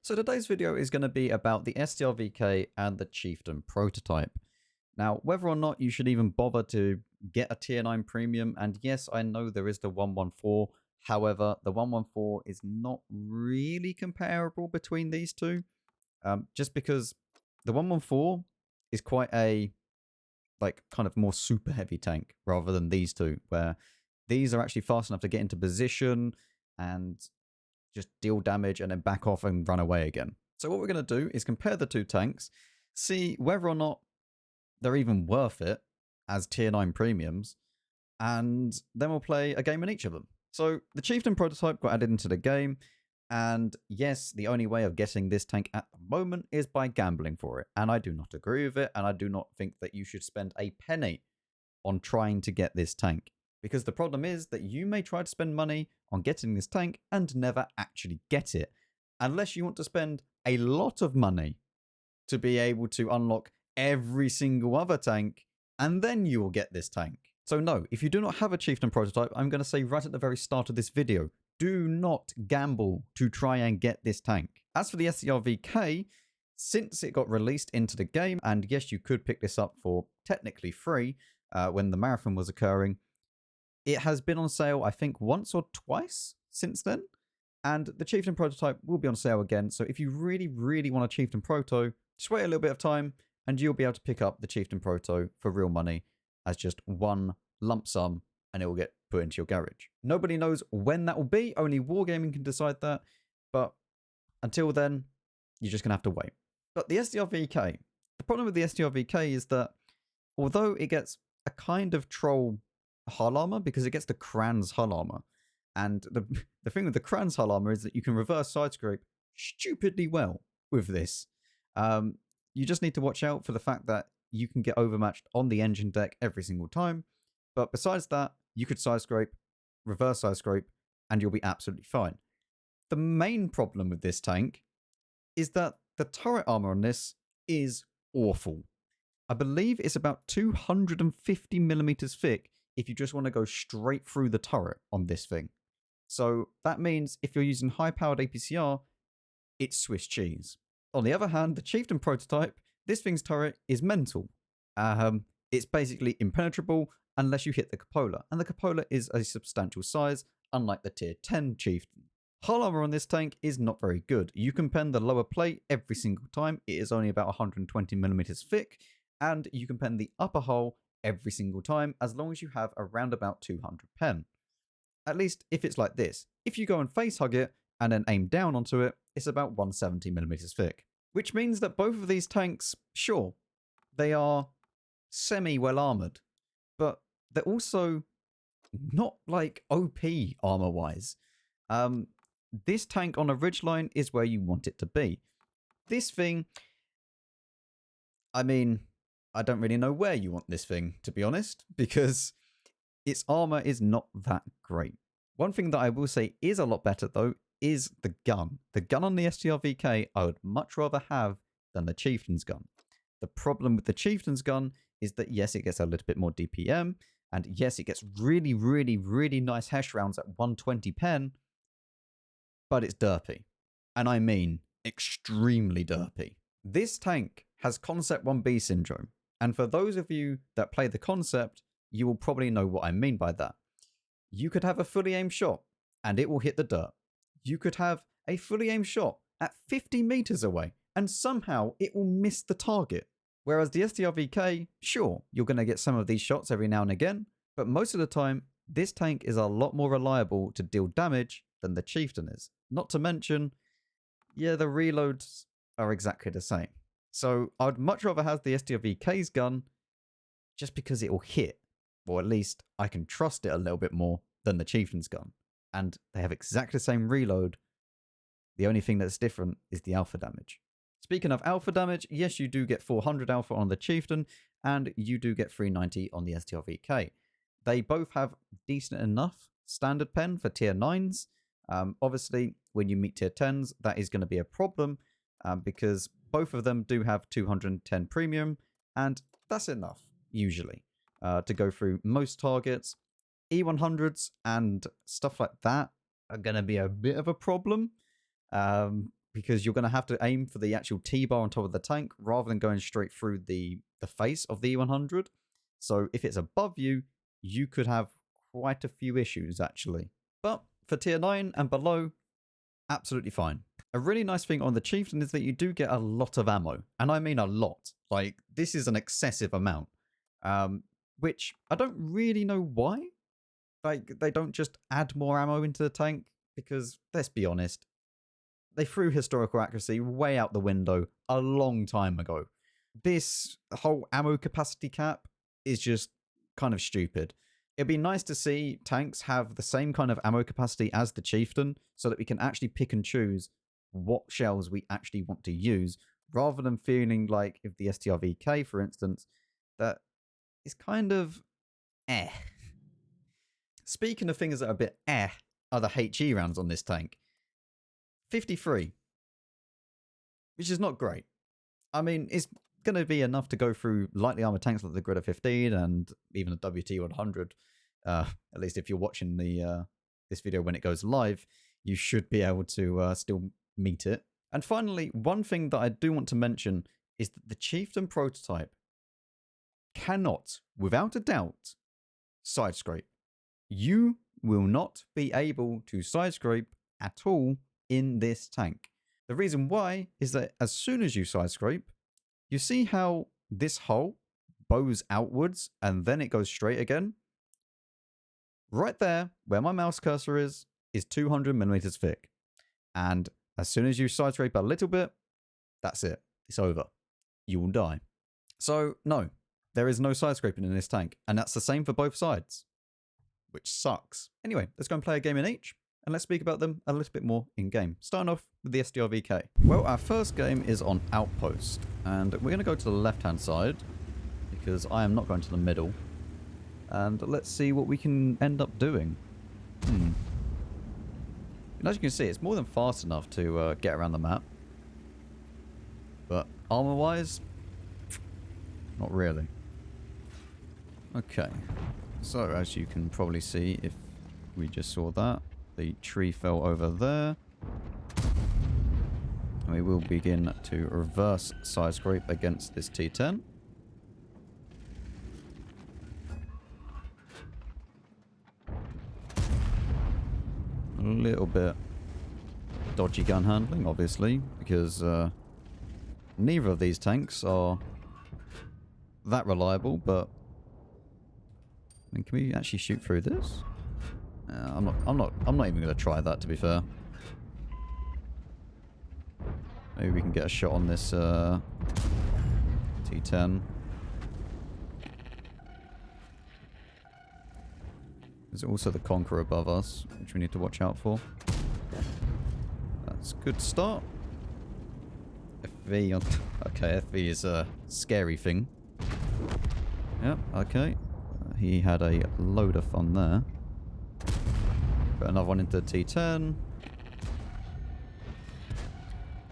So today's video is going to be about the StrvK and the Chieftain prototype. Now, whether or not you should even bother to get a tier 9 premium, and yes, I know there is the 114, however, the 114 is not really comparable between these two, just because the 114 is quite a, kind of more super heavy tank rather than these two, where these are actually fast enough to get into position and just deal damage and then back off and run away again. So what we're going to do is compare the two tanks, see whether or not they're even worth it as tier 9 premiums, and then we'll play a game in each of them. So the Chieftain prototype got added into the game, and yes, the only way of getting this tank at the moment is by gambling for it, and I do not agree with it, and I do not think that you should spend a penny on trying to get this tank. Because the problem is that you may try to spend money on getting this tank and never actually get it, unless you want to spend a lot of money to be able to unlock every single other tank, and then you will get this tank. So no, if you do not have a Chieftain prototype, I'm going to say right at the very start of this video, do not gamble to try and get this tank. As for the StrvK, since it got released into the game, and yes, you could pick this up for technically free when the marathon was occurring, it has been on sale, I think, once or twice since then. And the Chieftain prototype will be on sale again. So if you really, really want a Chieftain proto, just wait a little bit of time and you'll be able to pick up the Chieftain proto for real money as just one lump sum, and it will get put into your garage. Nobody knows when that will be. Only Wargaming can decide that. But until then, you're just going to have to wait. But the StrvK, the problem with the StrvK is that although it gets a kind of troll hull armor, because it gets the Kran's hull armor, and the thing with the Kran's hull armor is that you can reverse side scrape stupidly well with this. You just need to watch out for the fact that you can get overmatched on the engine deck every single time, but besides that, you could side scrape, reverse side scrape, and you'll be absolutely fine. The main problem with this tank is that the turret armor on this is awful. I believe it's about 250 millimeters thick if you just want to go straight through the turret on this thing. So that means if you're using high-powered APCR, it's Swiss cheese. On the other hand, the Chieftain prototype, this thing's turret is mental. It's basically impenetrable unless you hit the cupola, and the cupola is a substantial size, unlike the tier 10 Chieftain. Hull armor on this tank is not very good. You can pen the lower plate every single time. It is only about 120 millimeters thick, and you can pen the upper hull every single time as long as you have around about 200 pen. At least if it's like this. If you go and face hug it and then aim down onto it, it's about 170 millimeters thick. Which means that both of these tanks, sure, they are semi-well armored, but they're also not like OP armor-wise. This tank on a ridgeline is where you want it to be. This thing, I mean, I don't really know where you want this thing, to be honest, because its armor is not that great. One thing that I will say is a lot better, though, is the gun. The gun on the StrvK I would much rather have than the Chieftain's gun. The problem with the Chieftain's gun is that, yes, it gets a little bit more DPM, and yes, it gets really, really, really nice hash rounds at 120 pen, but it's derpy. And I mean extremely derpy. This tank has Concept 1B syndrome. And for those of you that play the concept, you will probably know what I mean by that. You could have a fully aimed shot and it will hit the dirt. You could have a fully aimed shot at 50 meters away and somehow it will miss the target. Whereas the StrvK, sure, you're going to get some of these shots every now and again, but most of the time, this tank is a lot more reliable to deal damage than the Chieftain is. Not to mention, yeah, the reloads are exactly the same. So I'd much rather have the StrvK's gun just because it will hit, or at least I can trust it a little bit more than the Chieftain's gun. And they have exactly the same reload. The only thing that's different is the alpha damage. Speaking of alpha damage, yes, you do get 400 alpha on the Chieftain, and you do get 390 on the StrvK. They both have decent enough standard pen for tier 9s. Obviously, when you meet tier 10s, that is going to be a problem because both of them do have 210 premium, and that's enough, usually, to go through most targets. E100s and stuff like that are going to be a bit of a problem. because you're going to have to aim for the actual T-bar on top of the tank rather than going straight through the face of the E100. So if it's above you, you could have quite a few issues, actually. But for tier 9 and below, absolutely fine. A really nice thing on the Chieftain is that you do get a lot of ammo. And I mean a lot. Like, this is an excessive amount. Which I don't really know why. Like, they don't just add more ammo into the tank. Because, let's be honest, they threw historical accuracy way out the window a long time ago. This whole ammo capacity cap is just kind of stupid. It'd be nice to see tanks have the same kind of ammo capacity as the Chieftain so that we can actually pick and choose what shells we actually want to use, rather than feeling like, if the StrvK, for instance, that is kind of eh. Speaking of things that are a bit eh, are the HE rounds on this tank. 53, which is not great. I mean, it's going to be enough to go through lightly armored tanks like the Grid 15 and even the WT 100. At least if you're watching the this video when it goes live, you should be able to still meet it. And finally, one thing that I do want to mention is that the Chieftain prototype cannot, without a doubt, side scrape. You will not be able to side scrape at all in this tank. The reason why is that as soon as you side scrape, you see how this hole bows outwards and then it goes straight again? Right there, where my mouse cursor is 200 millimeters thick. And as soon as you side scrape a little bit, that's it. It's over. You will die. So, no, there is no side scraping in this tank. And that's the same for both sides, which sucks. Anyway, let's go and play a game in each, and let's speak about them a little bit more in-game. Starting off with the StrvK. Well, our first game is on Outpost, and we're going to go to the left-hand side, because I am not going to the middle. And let's see what we can end up doing. And as you can see, it's more than fast enough to get around the map. But armor-wise, not really. Okay. So, as you can probably see, if we just saw that, the tree fell over there. And we will begin to reverse side scrape against this T10. A little bit dodgy gun handling, obviously, because neither of these tanks are that reliable, but I mean, can we actually shoot through this? I'm not even gonna try that, to be fair. Maybe we can get a shot on this T10. There's also the Conqueror above us, which we need to watch out for. That's a good start. FV, okay, FV is a scary thing. Yep, okay. He had a load of fun there. Put another one into T10.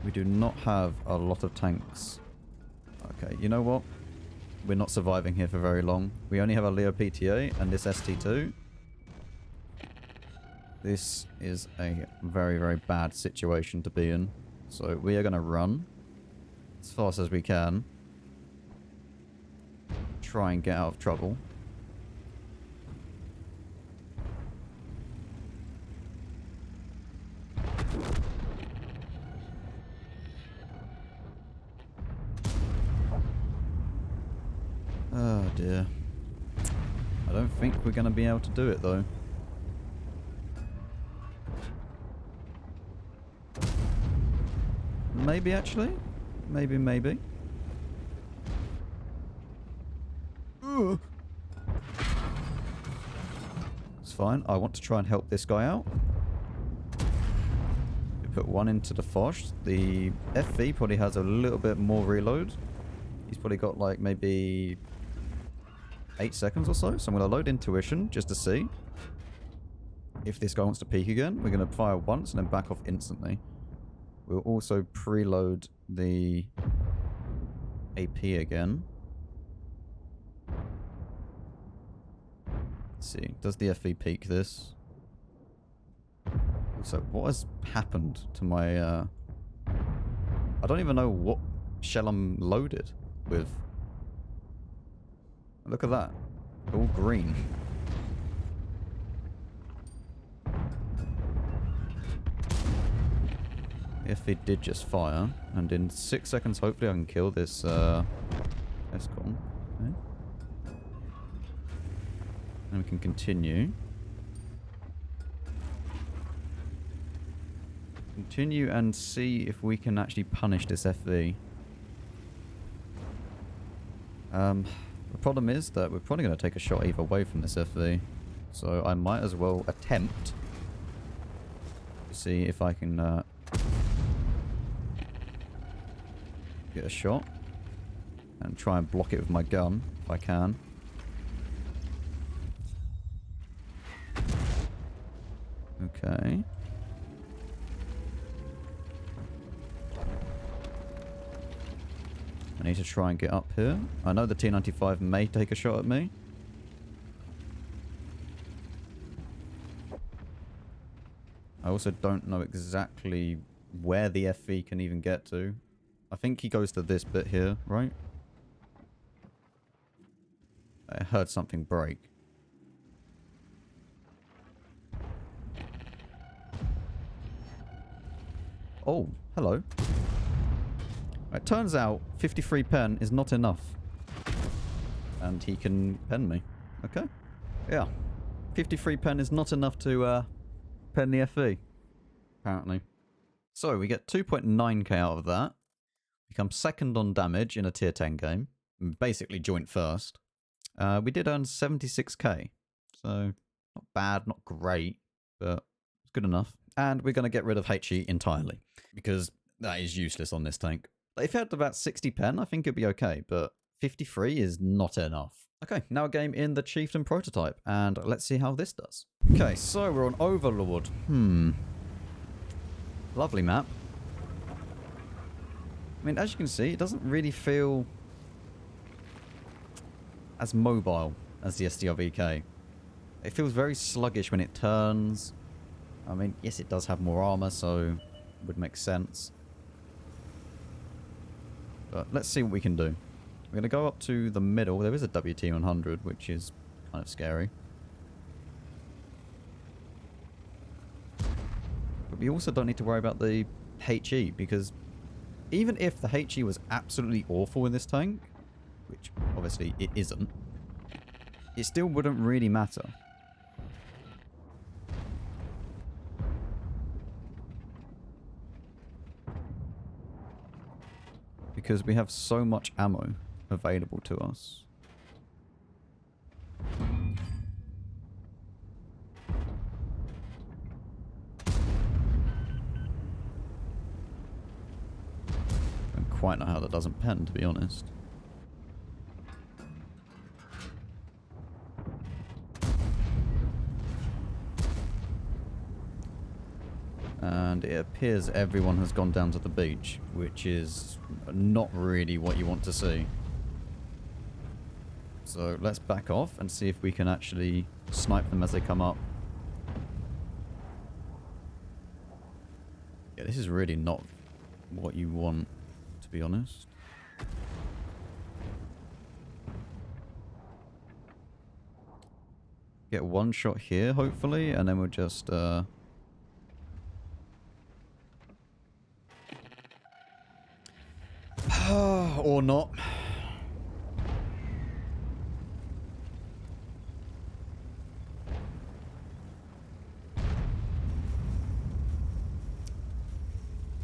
We do not have a lot of tanks. Okay, you know what? We're not surviving here for very long. We only have a Leo PTA and this ST2. This is a very, very bad situation to be in. So we are going to run as fast as we can. Try and get out of trouble. Oh dear. I don't think we're going to be able to do it though. Maybe actually. Maybe. Ugh. It's fine. I want to try and help this guy out. We put one into the Foch. The FV probably has a little bit more reload. He's probably got like maybe 8 seconds or so. So I'm going to load Intuition just to see if this guy wants to peek again. We're going to fire once and then back off instantly. We'll also preload the AP again. Let's see. Does the FV peek this? So what has happened to my I don't even know what shell I'm loaded with. Look at that. All green. If it did just fire, and in 6 seconds, hopefully I can kill this Escom. Okay. And we can continue. Continue and see if we can actually punish this FV. The problem is that we're probably going to take a shot either way from this FV. So I might as well attempt to see if I can get a shot and try and block it with my gun if I can. Okay. I need to try and get up here. I know the T95 may take a shot at me. I also don't know exactly where the FV can even get to. I think he goes to this bit here, right? I heard something break. Oh, hello. It turns out 53 pen is not enough. And he can pen me. Okay. Yeah. 53 pen is not enough to pen the FV. Apparently. So we get 2.9k out of that. Become second on damage in a tier 10 game. Basically joint first. We did earn 76k. So not bad, not great. But it's good enough. And we're going to get rid of HE entirely. Because that is useless on this tank. If you had about 60 pen, I think it'd be okay, but 53 is not enough. Okay, now a game in the Chieftain prototype, and let's see how this does. Okay, so we're on Overlord. Lovely map. I mean, as you can see, it doesn't really feel as mobile as the StrvK. It feels very sluggish when it turns. I mean, yes, it does have more armor, so it would make sense. But let's see what we can do. We're going to go up to the middle. There is a WT100, which is kind of scary. But we also don't need to worry about the HE, because even if the HE was absolutely awful in this tank, which obviously it isn't, it still wouldn't really matter. Because we have so much ammo available to us. I don't quite know how that doesn't pen, to be honest. And it appears everyone has gone down to the beach, which is not really what you want to see. So let's back off and see if we can actually snipe them as they come up. Yeah, this is really not what you want, to be honest. Get one shot here, hopefully, and then we'll just... or not.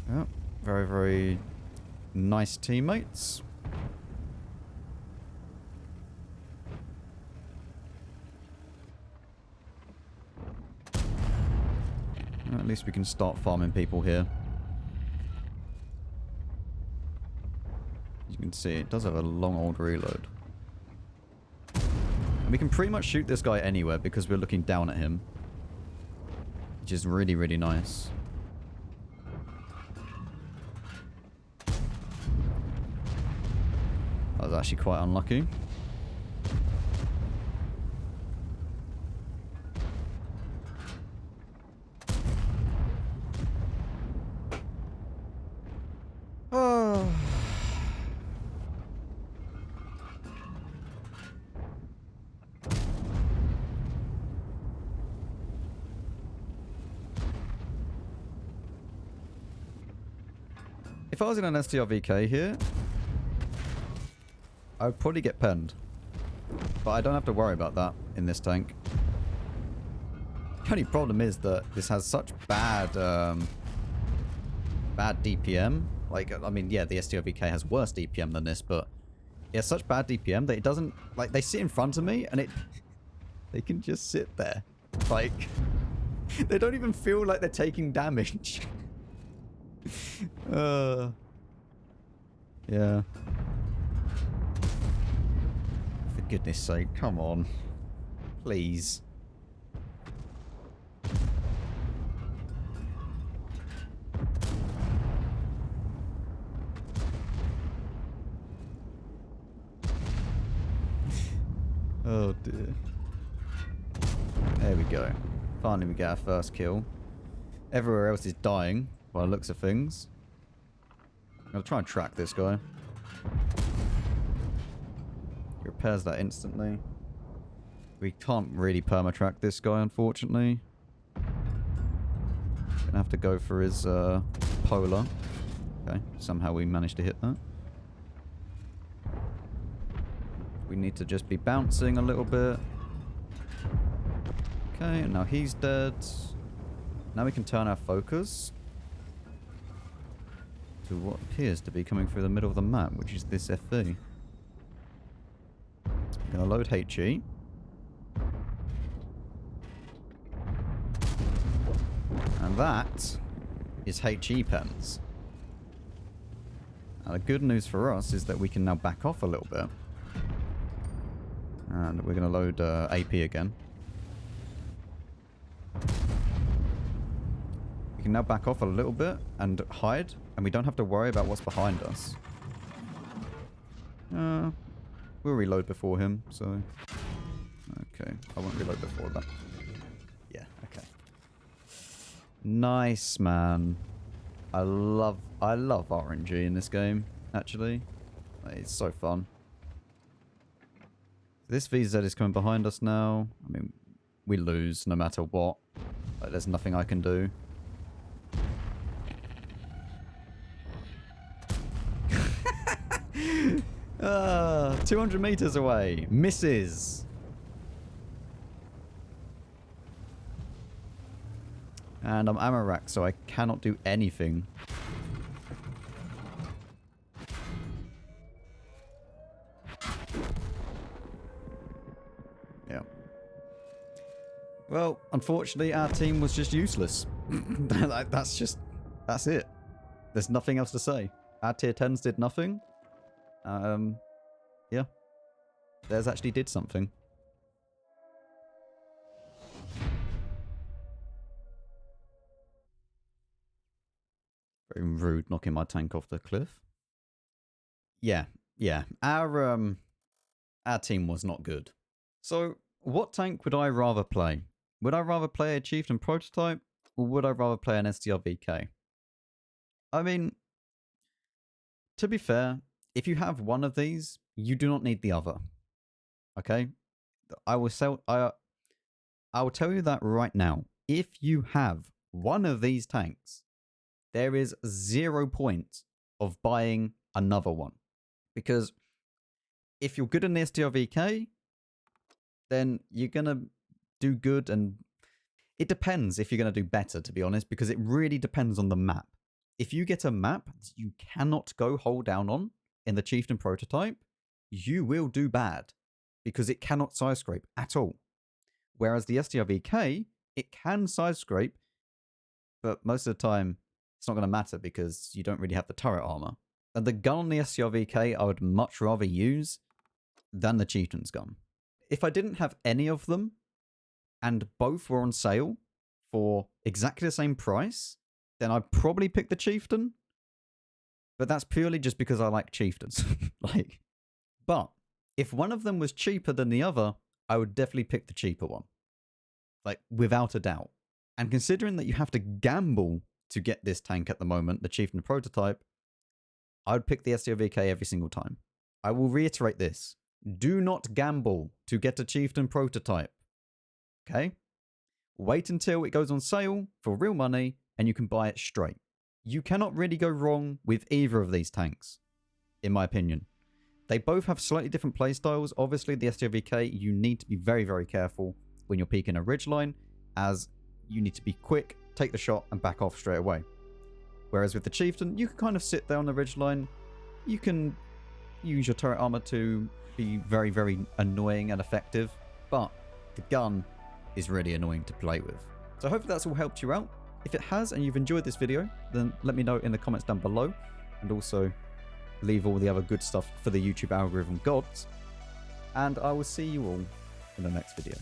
Yeah, very, very nice teammates. At least we can start farming people here. You can see it does have a long old reload. And we can pretty much shoot this guy anywhere because we're looking down at him. Which is really, really nice. That was actually quite unlucky. If I was in an StrvK here, I would probably get penned. But I don't have to worry about that in this tank. The only problem is that this has such bad bad DPM. Like, I mean, yeah, the StrvK has worse DPM than this, but it has such bad DPM that it doesn't... Like, they sit in front of me, and it... They can just sit there. Like, they don't even feel like they're taking damage. Yeah. For goodness sake, come on. Please. Oh dear. There we go. Finally we get our first kill. Everywhere else is dying by the looks of things. I'll try and track this guy. He repairs that instantly. We can't really perma-track this guy, unfortunately. Gonna have to go for his polar. Okay, somehow we managed to hit that. We need to just be bouncing a little bit. Okay, and now he's dead. Now we can turn our focus to what appears to be coming through the middle of the map, which is this FE. I'm gonna load HE. And that is HE pens. Now the good news for us is that we can now back off a little bit. And we're gonna load AP again. We can now back off a little bit and hide, and we don't have to worry about what's behind us. We'll reload before him, so... Okay, I won't reload before that. Yeah, okay. Nice, man. I love RNG in this game, actually. It's so fun. This VZ is coming behind us now. I mean, we lose no matter what. Like, there's nothing I can do. 200 meters away. Misses. And I'm ammo racked, so I cannot do anything. Yeah. Well, unfortunately, our team was just useless. That's it. There's nothing else to say. Our tier 10s did nothing. Yeah. Theirs actually did something. Very rude, knocking my tank off the cliff. Yeah, yeah. Our team was not good. So, what tank would I rather play? Would I rather play a Chieftain prototype, or would I rather play an StrvK? I mean, to be fair, if you have one of these, you do not need the other. Okay? I will tell you that right now. If you have one of these tanks, there is 0 point of buying another one. Because if you're good in the StrvK, then you're going to do good, and it depends if you're going to do better, to be honest, because it really depends on the map. If you get a map you cannot go hold down on in the Chieftain prototype, you will do bad because it cannot side scrape at all. Whereas the StrvK, it can side scrape, but most of the time it's not going to matter because you don't really have the turret armor. And the gun on the StrvK I would much rather use than the Chieftain's gun. If I didn't have any of them and both were on sale for exactly the same price, then I'd probably pick the Chieftain. But that's purely just because I like Chieftains. But if one of them was cheaper than the other, I would definitely pick the cheaper one. Like, without a doubt. And considering that you have to gamble to get this tank at the moment, the Chieftain prototype, I would pick the StrvK every single time. I will reiterate this. Do not gamble to get a Chieftain prototype. Okay? Wait until it goes on sale for real money and you can buy it straight. You cannot really go wrong with either of these tanks, in my opinion. They both have slightly different playstyles. Obviously, the StrvK, you need to be very, very careful when you're peeking a ridgeline, as you need to be quick, take the shot, and back off straight away. Whereas with the Chieftain, you can kind of sit there on the ridgeline. You can use your turret armor to be very, very annoying and effective, but the gun is really annoying to play with. So I hope that's all helped you out. If it has and you've enjoyed this video, then let me know in the comments down below, and also leave all the other good stuff for the YouTube algorithm gods. And I will see you all in the next video.